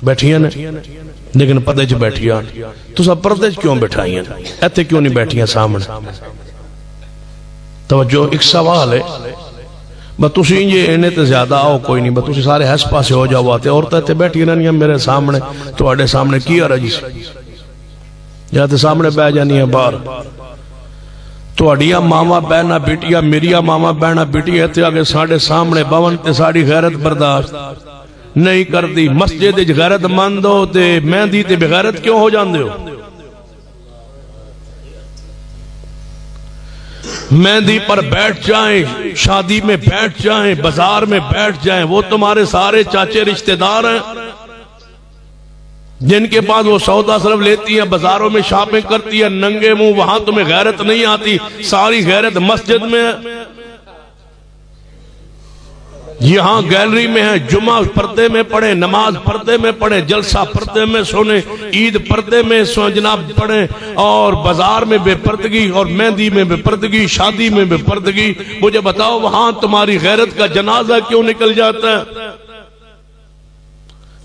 बैठिया ने लेकिन पर्दे च बैठिया तुसा पर्दे च क्यों बैठाइया इत्थे क्यों नहीं बैठिया सामने तवज्जो एक सवाल है बस तुसी ये इन्ने तो ज्यादा आओ कोई नहीं बस तुसी सारे इस पासे हो जाओ ते औरतां इत्थे बैठी रहनियां मेरे सामने तुहाडे सामने की हरज या तो सामने बह जानियां बाहर तुहाडियां मावां बहना बेटियां मेरिया मावां बहना बेटियां इत्थे आके साडे सामने बवन ते साडी गैरत बर्दाश्त नहीं करती मस्जिद गैरत मंद हो ते मेहंदी ते बेगैरत क्यों हो जाते हो मेहंदी पर बैठ जाएं शादी में बैठ जाएं बाजार में बैठ जाएं वो तुम्हारे सारे चाचे रिश्तेदार हैं जिनके पास वो सौदा सिर्फ लेती है बाजारों में शॉपिंग करती है नंगे मुंह वहां तुम्हें गैरत नहीं आती सारी गैरत मस्जिद में है यहां गैलरी में है जुमा पर्दे में पढ़े नमाज पर्दे में पढ़े जलसा पर्दे में सोने ईद पर्दे में जनाब पढ़े और बाजार में बेपर्दगी और मेहंदी में बेपर्दगी शादी में बेपर्दगी मुझे बताओ वहां तुम्हारी गैरत का जनाजा क्यों निकल जाता है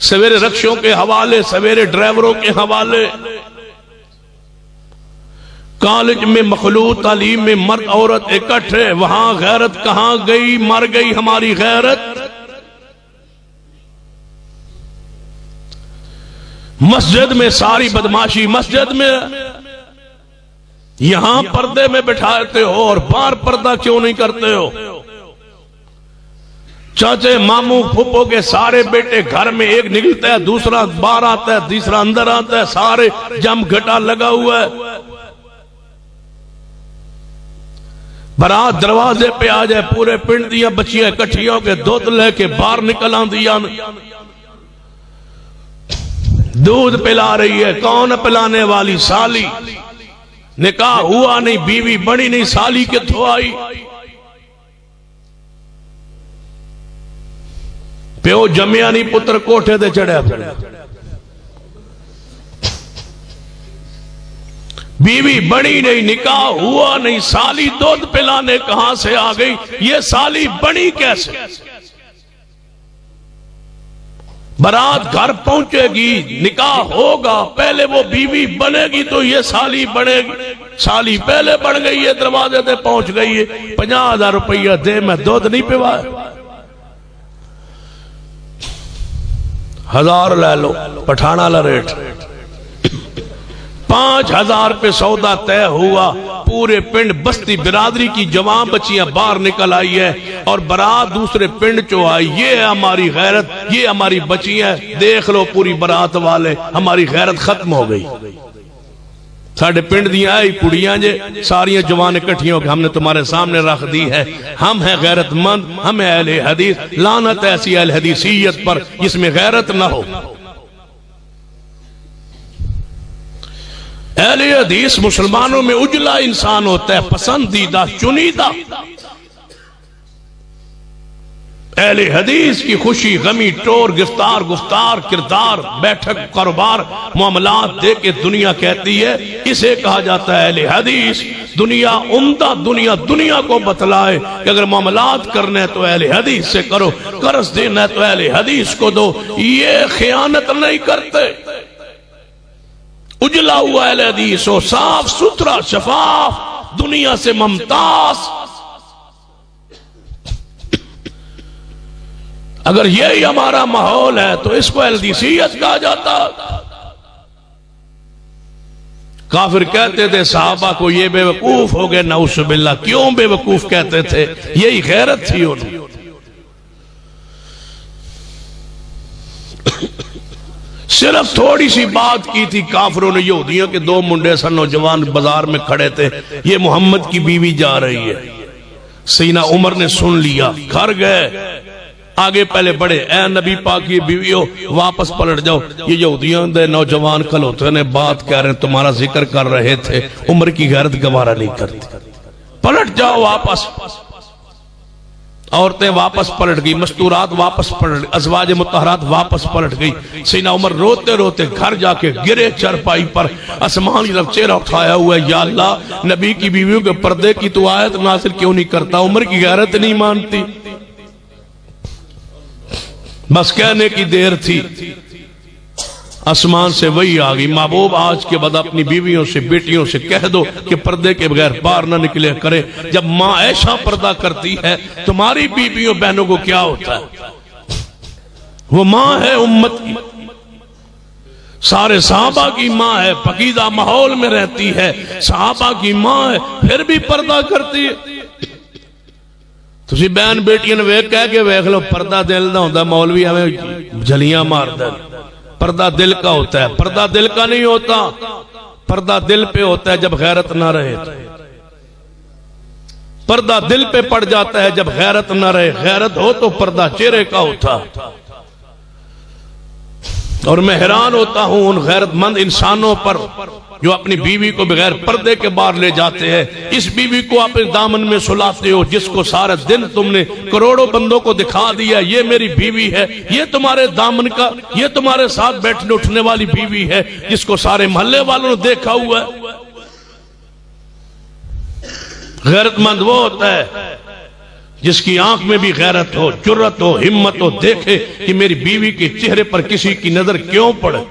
सवेरे रक्षों के हवाले सवेरे ड्राइवरों के हवाले कॉलेज में मखलूत तालीम में मर्द औरत इकट्ठे वहां गैरत कहां गई मर गई हमारी गैरत मस्जिद में सारी बदमाशी मस्जिद में यहां पर्दे में बिठाते हो और बाहर पर्दा क्यों नहीं करते हो चाचे मामू फूफो के सारे बेटे घर में एक निकलता है दूसरा बाहर आता है तीसरा अंदर आता है सारे जम घटा लगा हुआ है बारात दरवाजे पे आ जाए पूरे पिंड दियां बच्चियां इकट्ठियां होके दूध लेके बाहर निकल आंदियां दूध पिला रही है कौन पिलाने वाली साली निकाह हुआ नहीं बीवी बनी नहीं साली कित्थों आई प्यो जमिया नहीं पुत्र कोठे ते चढ़िया फिर बीवी बनी नहीं निकाह हुआ नहीं साली दूध पिलाने कहां से आ गई ये साली बनी कैसे बारात घर पहुंचेगी निकाह होगा पहले वो बीवी बनेगी तो ये साली बनेगी साली पहले बन गई है दरवाजे पे पहुंच गई है 50,000 रुपया दे मैं दूध नहीं पिवाया 1000 ले लो पठाना ला रेट 5,000 पे सौदा तय हुआ पूरे पिंड बस्ती बिरादरी की जवान बच्चियां बाहर निकल आई है और बारात दूसरे पिंड चो आई ये है हमारी गैरत ये हमारी बच्चियां देख लो पूरी बारात वाले हमारी गैरत खत्म हो गई साढ़े पिंड दियां आई कुड़ियां जे सारियां जवान इकट्ठियां होकर हमने तुम्हारे सामने रख दी है हम है गैरतमंद हम है अहले हदीस लानत ऐसी अहले हदीसियत पर जिसमें गैरत ना हो अहले हदीस मुसलमानों में उजला इंसान होता है पसंदीदा चुनीदा अहले हदीस की खुशी गमी टोर गिरफ्तार गुफ्तार किरदार बैठक कारोबार मामलात दे के दुनिया कहती है इसे कहा जाता है अहले हदीस दुनिया उम्दा दुनिया दुनिया को बतलाए कि अगर मामलात करने तो अहले हदीस से करो कर्ज देना है तो अहले हदीस को दो ये खयानत नहीं करते उजला हुआ अहले हदीस हो साफ सुथरा शफाफ दुनिया से मुमताज अगर यही हमारा माहौल है तो इसको अहले हदीसियत कहा जाता काफिर कहते थे साहबा को ये बेवकूफ हो गए नऊजुबिल्लाह क्यों बेवकूफ कहते थे यही गैरत थी उन्हें सिर्फ थोड़ी सी बात की थी काफिरों ने यहूदियों के 2 मुंडे सन नौजवान बाजार में खड़े थे ये मोहम्मद की बीवी जा रही है सैयदना उमर ने सुन लिया घर गए आगे पहले बढ़े ऐ नबी पाक की बीवियों वापस पलट जाओ ये यहूदियों के नौजवान खलोते ने बात कह रहे तुम्हारा जिक्र कर रहे थे उम्र की गैरत गवारा नहीं करती पलट जाओ वापस औरतें वापस पलट गई मस्तूरात वापस पलट अज़वाज मुतहरात वापस पलट गई सैयदना उमर रोते रोते घर जाके गिरे चरपाई पर आसमान की तरफ चेहरा उठाया हुआ है या अल्लाह नबी की बीवियों के पर्दे की तो आयत नाज़िल क्यों नहीं करता उम्र की गैरत नहीं मानती बस कहने की देर थी आसमान से वही आ गई, महबूब आज के बाद अपनी बीवियों से बेटियों से कह दो कि पर्दे के बगैर बाहर ना निकले करें। जब माँ ऐसा पर्दा करती है, तुम्हारी बीवियों बहनों को क्या होता है? वो माँ है उम्मत की, सारे सहाबा की माँ है, पकीदा माहौल में रहती है, सहाबा की माँ है, फिर भी पर्दा करती है। तुसी बहन बेटियां ने वेख कह के वेख लो, पर्दा दिल का होता, मौलवी हमें झलियां मारदा। पर्दा दिल का होता है, पर्दा दिल का नहीं होता, पर्दा दिल पे होता है जब गैरत ना रहे। पर्दा दिल पे पड़ जाता है जब गैरत ना रहे, गैरत हो तो पर्दा चेहरे का होता। और मैं हैरान होता हूं उन गैरतमंद इंसानों पर जो अपनी बीवी को बगैर पर्दे के बाहर ले जाते हैं। इस बीवी को अपने दामन में सुलाते हो जिसको सारा दिन तुमने करोड़ों बंदों को दिखा दिया ये मेरी बीवी है, ये तुम्हारे दामन का, ये तुम्हारे साथ बैठने उठने वाली बीवी है, जिसको सारे मोहल्ले वालों ने देखा हुआ है। गैरतमंद वो होता है जिसकी आंख में भी गैरत हो, जुर्रत हो, हिम्मत हो, देखे कि मेरी बीवी के चेहरे पर किसी की नजर क्यों पड़े।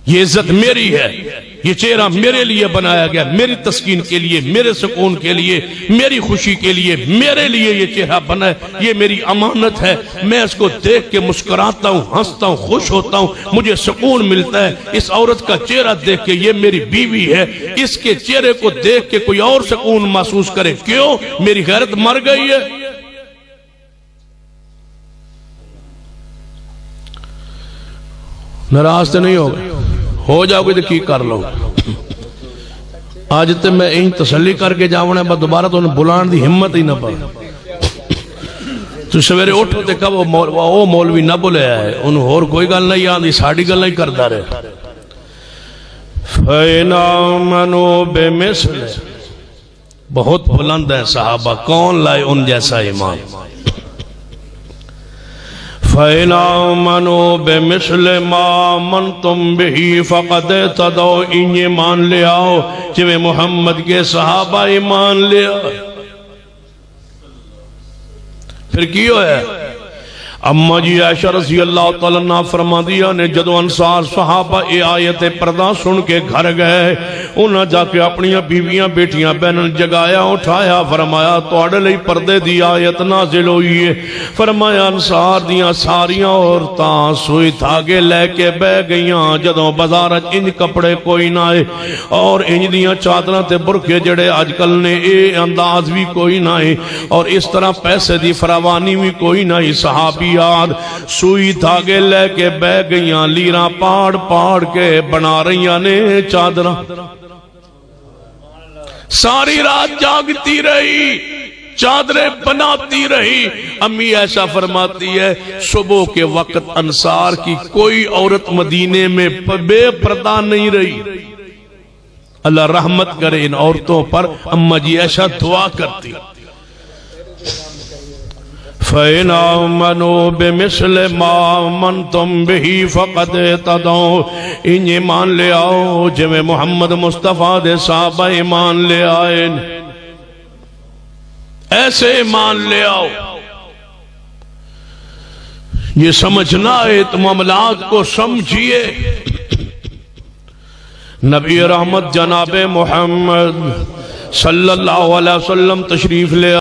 ये इज्जत मेरी है, ये चेहरा मेरे लिए बनाया गया, मेरी तस्कीन के लिए, मेरे सुकून के लिए, मेरी खुशी के लिए, मेरे लिए ये चेहरा बना है, ये मेरी अमानत है। मैं इसको देख के मुस्कुराता हूँ, हंसता हूँ, खुश होता हूँ, मुझे सुकून मिलता है। इस औरत का चेहरा देख के, ये मेरी बीवी है, इसके चेहरे को देख के कोई और सुकून महसूस करे। क्यों? मेरी गैरत मर गई है। नाराज तो नहीं हो जाओगे तो की कर लो। आज तो मैं इन तसल्ली करके जावना, मैं दोबारा तो बुलाने की हिम्मत ही ना पा। तू सवेरे उठो तो कब वो मौलवी ना बुलाया है, उन्होंने होर कोई गल नहीं आती, साड़ी गल ही करता रहे। फैना मनो बेमिसल, बहुत बुलंद है सहाबा, कौन लाए उन जैसा ईमान। फैना मनो बेमिसल मा मन तुम बिही फकद तदो, इन्हें मान ले आओ जिਵੇਂ मोहम्मद के सहाबा ईमान ले आओ। फिर की होया? अम्मा जी आयशा रज़ी अल्लाह तआला अन्हा फरमादिया ने जदों अंसार सहाबा ये आयत पर्दा सुन के घर गए, उन्हें जाके अपनी बीवियां बेटियां बहन जगाया, उठाया, फरमाया तुहाडे लई पर्दे दी आयत नाजिल हुई है। फरमाया अंसार दियां सारियां औरतां सुई धागे लैके बह गईयां। जदों बाजार इंज कपड़े कोई ना आए और इंज दियां चादरां ते बुरके जड़े अजकल ने, ये अंदाज भी कोई ना है और इस तरह पैसे दी फरावानी भी कोई ना ही। सहाबी याद सुई धागे लेके बह गईयां, लीरा पाड़ पाड़ के बना रही ने चादर। सारी रात जागती रही, चादरें बनाती रही। अम्मी ऐसा फरमाती है सुबह के वक्त अंसार की कोई औरत मदीने में बेपर्दा नहीं रही। अल्लाह रहमत करे इन औरतों पर। अम्मा जी ऐसा दुआ करती, फैना मनो बेमिसल मा मन तुम बिही फकद तदो, इन्हें मान ले आओ जिਵੇਂ मोहम्मद मुस्तफा दे साहबा ईमान ले आए, ऐसे ईमान ले आओ। ये समझना है तो मामलात को समझिए। नबी रहमत जनाबे मोहम्मद सल्लल्लाहु अलैहि वसल्लम तशरीफ ले